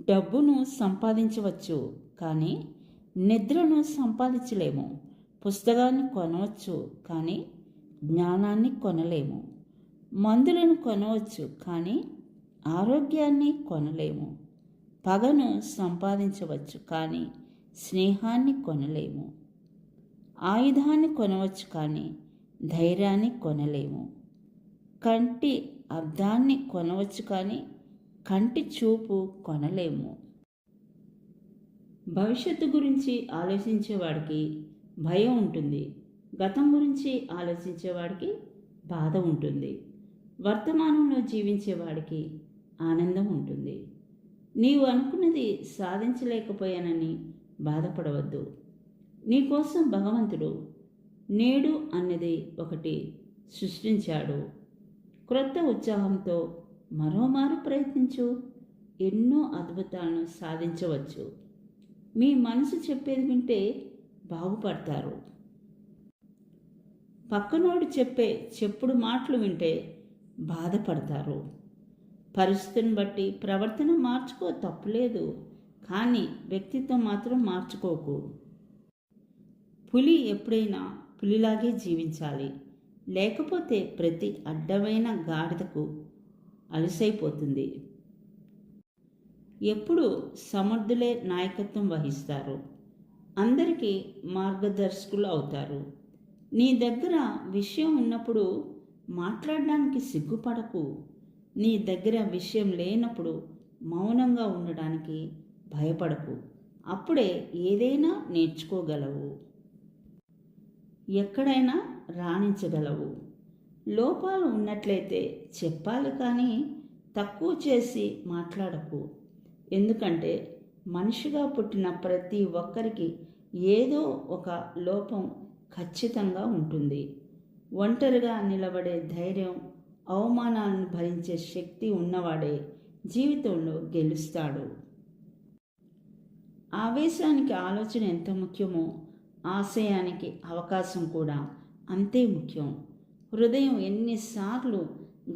డబ్బును సంపాదించవచ్చు, కానీ నిద్రను సంపాదించలేము. పుస్తకాన్ని కొనవచ్చు, కానీ జ్ఞానాన్ని కొనలేము. మందులను కొనవచ్చు, కానీ ఆరోగ్యాన్ని కొనలేము. పగను సంపాదించవచ్చు, కానీ స్నేహాన్ని కొనలేము. ఆయుధాన్ని కొనవచ్చు, కానీ ధైర్యాన్ని కొనలేము. కంటి అద్దాన్ని కొనవచ్చు, కానీ కంటి చూపు కొనలేము. భవిష్యత్తు గురించి ఆలోచించేవాడికి భయం ఉంటుంది. గతం గురించి ఆలోచించేవాడికి బాధ ఉంటుంది. వర్తమానంలో జీవించేవాడికి ఆనందం ఉంటుంది. నీవు అనుకున్నది సాధించలేకపోయానని బాధపడవద్దు. నీకోసం భగవంతుడు నేడు అన్నది ఒకటి సృష్టించాడు. క్రొత్త ఉత్సాహంతో మరోమారు ప్రయత్నించు. ఎన్నో అద్భుతాలను సాధించవచ్చు. మీ మనసు చెప్పేది వింటే బాగుపడతారు. పక్కనోడు చెప్పే చెప్పుడు మాటలు వింటే బాధపడతారు. పరిస్థితిని బట్టి ప్రవర్తన మార్చుకో, తప్పులేదు, కానీ వ్యక్తిత్వం మాత్రం మార్చుకోకు. పులి ఎప్పుడైనా పులిలాగే జీవించాలి, లేకపోతే ప్రతి అడ్డమైన గాడిదకు అలసైపోతుంది. ఎప్పుడు సమర్థులే నాయకత్వం వహిస్తారు, అందరికీ మార్గదర్శకులు అవుతారు. నీ దగ్గర విషయం ఉన్నప్పుడు మాట్లాడడానికి సిగ్గుపడకు. నీ దగ్గర విషయం లేనప్పుడు మౌనంగా ఉండడానికి భయపడకు. అప్పుడే ఏదైనా నేర్చుకోగలవు, ఎక్కడైనా రాణించగలవు. లోపాలు ఉన్నట్లయితే చెప్పాలి, కానీ తక్కువ చేసి మాట్లాడకు. ఎందుకంటే మనిషిగా పుట్టిన ప్రతి ఒక్కరికి ఏదో ఒక లోపం ఖచ్చితంగా ఉంటుంది. ఒంటరిగా నిలబడే ధైర్యం, అవమానాలను భరించే శక్తి ఉన్నవాడే జీవితంలో గెలుస్తాడు. ఆవేశానికి ఆలోచన ఎంత ముఖ్యమో, ఆశయానికి అవకాశం కూడా అంతే ముఖ్యం. హృదయం ఎన్నిసార్లు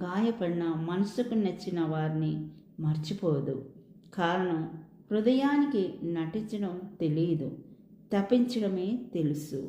గాయపడినా మనసుకు నచ్చిన వారిని మర్చిపోదు. కారణం, హృదయానికి నటించడం తెలియదు, తప్పించడమే తెలుసు.